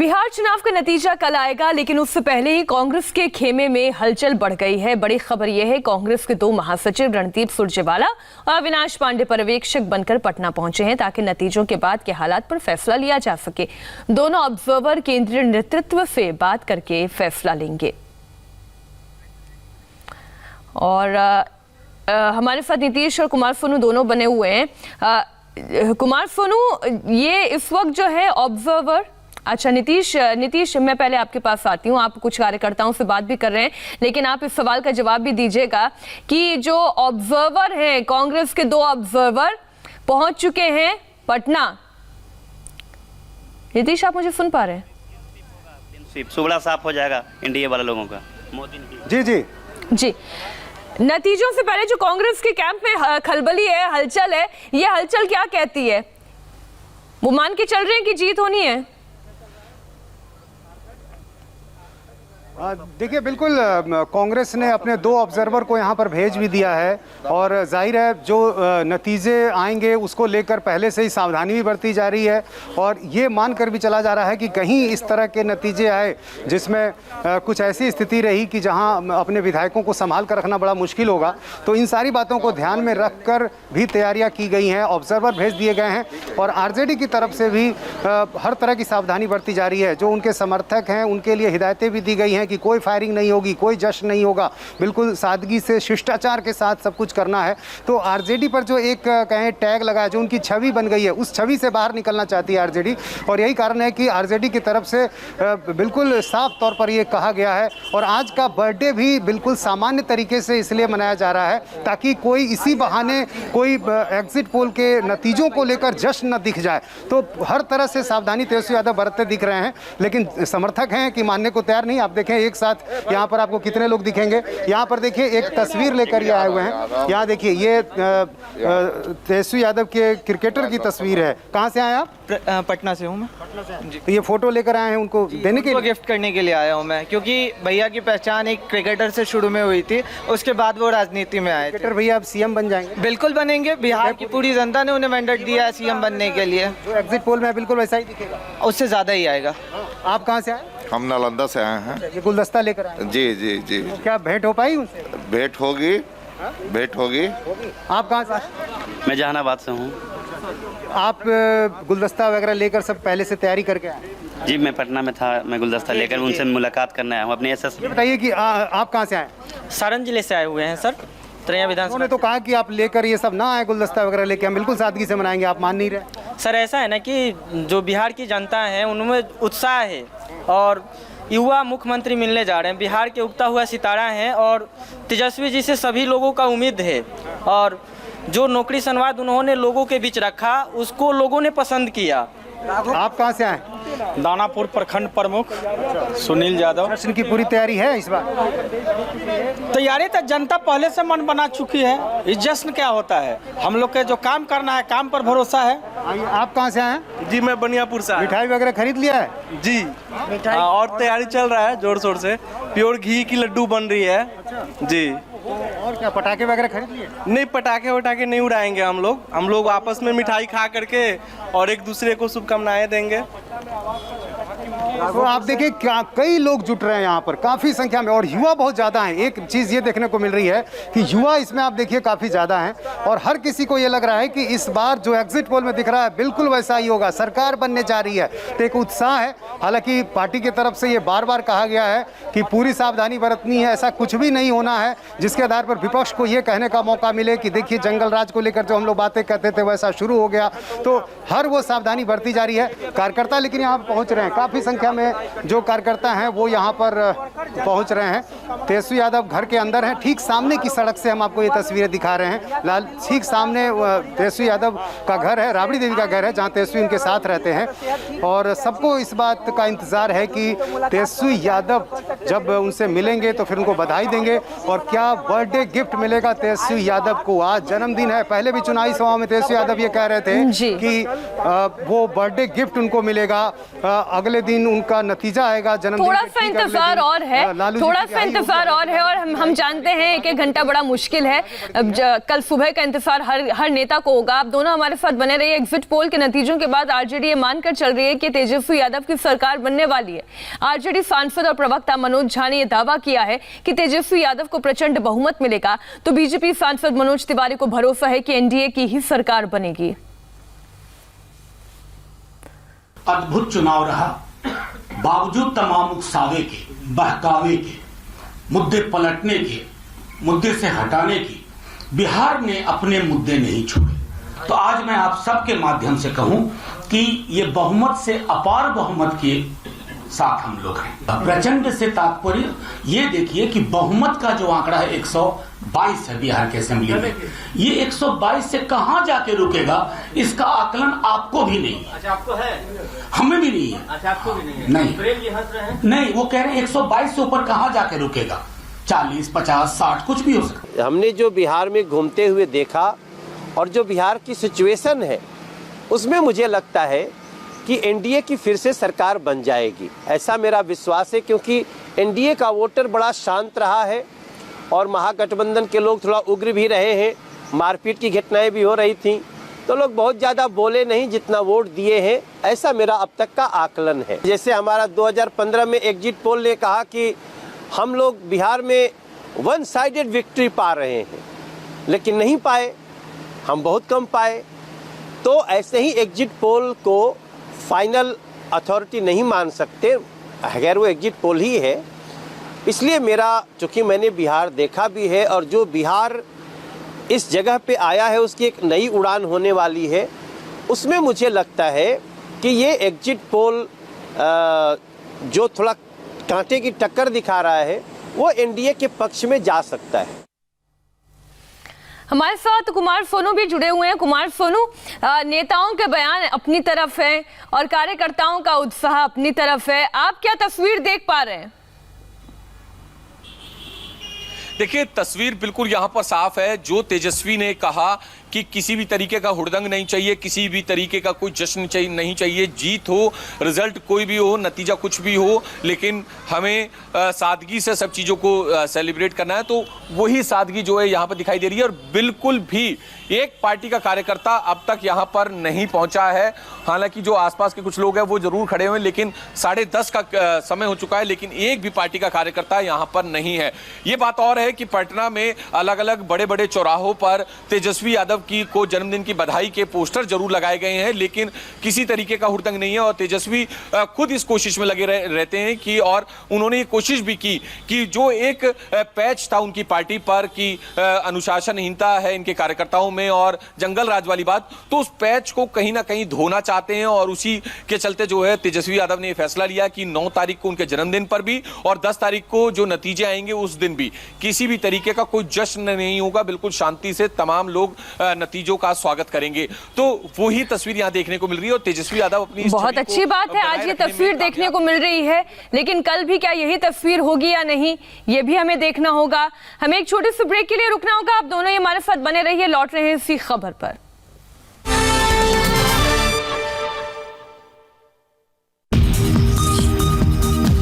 बिहार चुनाव का नतीजा कल आएगा, लेकिन उससे पहले ही कांग्रेस के खेमे में हलचल बढ़ गई है। बड़ी खबर यह है, कांग्रेस के दो महासचिव रणदीप सुरजेवाला और अविनाश पांडे पर्यवेक्षक बनकर पटना पहुंचे हैं ताकि नतीजों के बाद के हालात पर फैसला लिया जा सके। दोनों ऑब्जर्वर केंद्रीय नेतृत्व से बात करके फैसला लेंगे। और हमारे साथ नीतीश और कुमार सोनू दोनों बने हुए हैं। कुमार सोनू, ये इस वक्त जो है ऑब्जर्वर, अच्छा नीतीश मैं पहले आपके पास आती हूँ। आप कुछ कार्यकर्ताओं से बात भी कर रहे हैं, लेकिन आप इस सवाल का जवाब भी दीजिएगा कि जो ऑब्जर्वर हैं, कांग्रेस के दो ऑब्जर्वर पहुंच चुके हैं पटना। नीतीश, आप मुझे सुन पा रहे हैं? सुबह साफ हो जाएगा एनडीए वाले लोगों का। मोदी जी नतीजों से पहले जो कांग्रेस के कैंप में खलबली है, हलचल है, ये हलचल क्या कहती है? वो मान के चल रहे हैं कि जीत होनी है? देखिए, बिल्कुल कांग्रेस ने अपने दो ऑब्जर्वर को यहाँ पर भेज भी दिया है और जाहिर है जो नतीजे आएंगे उसको लेकर पहले से ही सावधानी भी बरती जा रही है और ये मानकर भी चला जा रहा है कि कहीं इस तरह के नतीजे आए जिसमें कुछ ऐसी स्थिति रही कि जहाँ अपने विधायकों को संभाल कर रखना बड़ा मुश्किल होगा। तो इन सारी बातों को ध्यान में रख कर भी तैयारियाँ की गई हैं, ऑब्जर्वर भेज दिए गए हैं और आरजेडी की तरफ से भी हर तरह की सावधानी बरती जा रही है। जो उनके समर्थक हैं उनके लिए हिदायतें भी दी गई हैं कि कोई फायरिंग नहीं होगी, कोई जश्न नहीं होगा, बिल्कुल सादगी से शिष्टाचार के साथ सब कुछ करना है। तो आरजेडी पर जो एक कहें टैग लगा है, जो उनकी छवि बन गई है, उस छवि से बाहर निकलना चाहती है आरजेडी और यही कारण है कि आरजेडी की तरफ से बिल्कुल साफ तौर पर ये कहा गया है। और आज का बर्थडे भी बिल्कुल सामान्य तरीके से इसलिए मनाया जा रहा है ताकि कोई इसी बहाने कोई एग्जिट पोल के नतीजों को लेकर जश्न न दिख जाए। तो हर तरह से सावधानी तेजस्वी यादव बरतते दिख रहे हैं, लेकिन समर्थक हैं कि मानने को तैयार नहीं। आप देखें एक साथ यहाँ पर आपको कितने लोग दिखेंगे। यहाँ पर देखिए एक तस्वीर लेकर ये आए हुए हैं। यहाँ देखिए ये तेजस्वी यादव के क्रिकेटर की तस्वीर है। कहाँ से आए आप? पटना से हूँ मैं। तो ये फोटो लेकर आए हैं उनको देने के लिए? गिफ्ट करने के लिए आया हूँ मैं, क्योंकि भैया की पहचान एक क्रिकेटर से शुरू में हुई थी, उसके बाद वो राजनीति में आए थे। क्रिकेटर भैया अब सीएम बन जाएंगे? बिल्कुल बनेंगे। बिहार की पूरी जनता ने उन्हें मैंडेट दिया है सीएम बनने के लिए। जो एग्जिट पोल में बिल्कुल वैसा ही दिखेगा, उससे ज्यादा ही आएगा। आप कहाँ से आए? हम नालंदा से आए हैं। ये गुलदस्ता लेकर आए? जी जी जी। तो क्या भेंट हो पाई उनसे? भेंट होगी, भेंट होगी। आप कहाँ से? मैं जहानाबाद से हूँ। आप गुलदस्ता वगैरह लेकर सब पहले से तैयारी करके आए? जी, मैं पटना में था, मैं गुलदस्ता लेकर उनसे मुलाकात करने आया हूँ अपने एसएस। ये बताइए कि आप कहाँ से आए? सारण जिले से आए हुए हैं सर, तरैया विधानसभा। उन्होंने तो कहा कि आप लेकर ये सब ना आए, गुलदस्ता वगैरह लेके हम बिल्कुल सादगी से मनाएंगे, आप मान नहीं रहे। सर ऐसा है ना कि जो बिहार की जनता है उनमें उत्साह है और युवा मुख्यमंत्री मिलने जा रहे हैं, बिहार के उगता हुआ सितारा हैं और तेजस्वी जी से सभी लोगों का उम्मीद है। और जो नौकरी संवाद उन्होंने लोगों के बीच रखा उसको लोगों ने पसंद किया। आप कहाँ से आए? दानापुर प्रखंड प्रमुख सुनील यादव। जश्न की पूरी तैयारी है इस बार? तैयारी तो जनता पहले से मन बना चुकी है, इस जश्न क्या होता है, हम लोग के जो काम करना है काम पर भरोसा है। आप कहाँ से आए? जी, मैं बनियापुर से आया। मिठाई वगैरह खरीद लिया है? जी और तैयारी चल रहा है जोर शोर से। प्योर घी की लड्डू बन रही है। जी। और क्या पटाखे वगैरह खरीद लिए? नहीं, पटाखे वटाखे नहीं उड़ाएंगे हम लोग आपस में मिठाई खा करके और एक दूसरे को शुभकामनाएं देंगे। तो आप देखिए कई लोग जुट रहे हैं यहाँ पर काफ़ी संख्या में और युवा बहुत ज़्यादा हैं। एक चीज़ ये देखने को मिल रही है कि युवा इसमें आप देखिए काफ़ी ज़्यादा हैं और हर किसी को ये लग रहा है कि इस बार जो एग्जिट पोल में दिख रहा है बिल्कुल वैसा ही होगा, सरकार बनने जा रही है। तो एक उत्साह है। हालांकि पार्टी की तरफ से ये बार बार कहा गया है कि पूरी सावधानी बरतनी है, ऐसा कुछ भी नहीं होना है जिसके आधार पर विपक्ष को ये कहने का मौका मिले कि देखिए जंगल राज को लेकर जो हम लोग बातें कहते थे वैसा शुरू हो गया। तो हर वो सावधानी बरती जा रही है। कार्यकर्ता लेकिन यहाँ पहुँच रहे हैं, काफ़ी संख्या में जो कार्यकर्ता हैं वो यहाँ पर पहुँच रहे हैं। तेजस्वी यादव घर के अंदर हैं, ठीक सामने की सड़क से हम आपको ये तस्वीरें दिखा रहे हैं। ठीक सामने तेजस्वी यादव का घर है, राबड़ी देवी का घर है, जहाँ तेजस्वी उनके साथ रहते हैं और सबको इस बात का इंतज़ार है कि तेजस्वी यादव जब उनसे मिलेंगे तो फिर उनको बधाई देंगे। और क्या बर्थडे गिफ्ट मिलेगा तेजस्वी यादव को? आज जन्मदिन है। पहले भी चुनावी सभा में तेजस्वी यादव ये कह रहे थे कि वो बर्थडे गिफ्ट उनको मिलेगा, अगले दिन उनका नतीजा आएगा जन्मदिन। थोड़ा सा इंतजार और है, थोड़ा सा इंतजार और है, और हम जानते हैं एक घंटा बड़ा मुश्किल है। कल सुबह का इंतजार हर नेता को होगा। आप दोनों हमारे साथ बने रहिए। एग्जिट पोल के नतीजों के बाद आरजेडी ये मानकर चल रही है कि तेजस्वी यादव की सरकार बनने वाली है। आरजेडी सांसद और प्रवक्ता मनोज झा ने यह दावा किया है कि तेजस्वी यादव को प्रचंड बहुमत मिलेगा। तो बीजेपी सांसद मनोज तिवारी को भरोसा है कि एनडीए की ही सरकार बनेगी। अद्भुत चुनाव रहा। बावजूद तमाम उकसावे के, बहकावे के, मुद्दे पलटने के, मुद्दे से हटाने की, बिहार ने अपने मुद्दे नहीं छोड़े। तो आज मैं आप सबके माध्यम से कहूं कि ये बहुमत से अपार बहुमत के साथ हम लोग हैं। प्रचंड से तात्पर्य ये देखिए कि बहुमत का जो आंकड़ा है 122 है बिहार के असेंबली में। ये 122 से कहां जाके रुकेगा इसका आकलन आपको भी नहीं है। अच्छा, आपको है? हमें भी नहीं है। अच्छा, आपको भी नहीं है? नहीं, वो कह रहे हैं 122 से ऊपर कहां जाके रुकेगा। 40, 50, 60 कुछ भी हो सकता है। हमने जो बिहार में घूमते हुए देखा और जो बिहार की सिचुएशन है उसमें मुझे लगता है कि एनडीए की फिर से सरकार बन जाएगी, ऐसा मेरा विश्वास है। क्योंकि एनडीए का वोटर बड़ा शांत रहा है और महागठबंधन के लोग थोड़ा उग्र भी रहे हैं। मारपीट की घटनाएं भी हो रही थी, तो लोग बहुत ज़्यादा बोले नहीं जितना वोट दिए हैं, ऐसा मेरा अब तक का आकलन है। जैसे हमारा 2015 में एग्जिट पोल ने कहा कि हम लोग बिहार में वन साइडेड विक्ट्री पा रहे हैं, लेकिन नहीं पाए, हम बहुत कम पाए। तो ऐसे ही एग्जिट पोल को फाइनल अथॉरिटी नहीं मान सकते, अगर वो एग्जिट पोल ही है। इसलिए मेरा, चूँकि मैंने बिहार देखा भी है और जो बिहार इस जगह पे आया है उसकी एक नई उड़ान होने वाली है, उसमें मुझे लगता है कि ये एग्जिट पोल जो थोड़ा कांटे की टक्कर दिखा रहा है वो एनडीए के पक्ष में जा सकता है। हमारे साथ कुमार सोनू भी जुड़े हुए हैं। कुमार सोनू, नेताओं के बयान अपनी तरफ है और कार्यकर्ताओं का उत्साह अपनी तरफ है, आप क्या तस्वीर देख पा रहे हैं? देखिए, तस्वीर बिल्कुल यहाँ पर साफ है। जो तेजस्वी ने कहा कि किसी भी तरीके का हुड़दंग नहीं चाहिए, किसी भी तरीके का कोई जश्न नहीं चाहिए, जीत हो, रिजल्ट कोई भी हो, नतीजा कुछ भी हो, लेकिन हमें सादगी से सब चीज़ों को सेलिब्रेट करना है। तो वही सादगी जो है यहाँ पर दिखाई दे रही है। और बिल्कुल भी एक पार्टी का कार्यकर्ता अब तक यहाँ पर नहीं पहुँचा है। हालांकि जो आसपास के कुछ लोग हैं वो जरूर खड़े हुए हैं, लेकिन 10:30 का समय हो चुका है, लेकिन एक भी पार्टी का कार्यकर्ता यहाँ पर नहीं है। ये बात और है कि पटना में अलग अलग बड़े बड़े चौराहों पर तेजस्वी यादव को जन्मदिन की बधाई के पोस्टर जरूर लगाए गए हैं, लेकिन किसी तरीके का हुड़दंग नहीं है। और तेजस्वी खुद इस कोशिश में लगे रहते हैं कि, और उन्होंने ये कोशिश भी की कि जो एक पैच था उनकी पार्टी पर कि अनुशासनहीनता है इनके कार्यकर्ताओं में और जंगल राज वाली बात, तो उस पैच को कहीं ना कहीं धोना चाहते हैं। और उसी के चलते जो है तेजस्वी यादव ने फैसला लिया कि 9 तारीख को उनके जन्मदिन पर भी और 10 तारीख को जो नतीजे आएंगे उस दिन भी किसी भी तरीके का कोई जश्न नहीं होगा, बिल्कुल शांति से तमाम लोग नतीजों का स्वागत करेंगे। तो वही तस्वीर यहाँ देखने को मिल रही है। और तेजस्वी यादव अपनी बहुत अच्छी बात है आज ये तस्वीर देखने को मिल रही है, लेकिन कल भी क्या यही तस्वीर होगी या नहीं, ये भी हमें देखना होगा। हमें एक छोटे से ब्रेक के लिए रुकना होगा। आप दोनों ही हमारे साथ बने रहिए, लौट रहे हैं इसी खबर पर।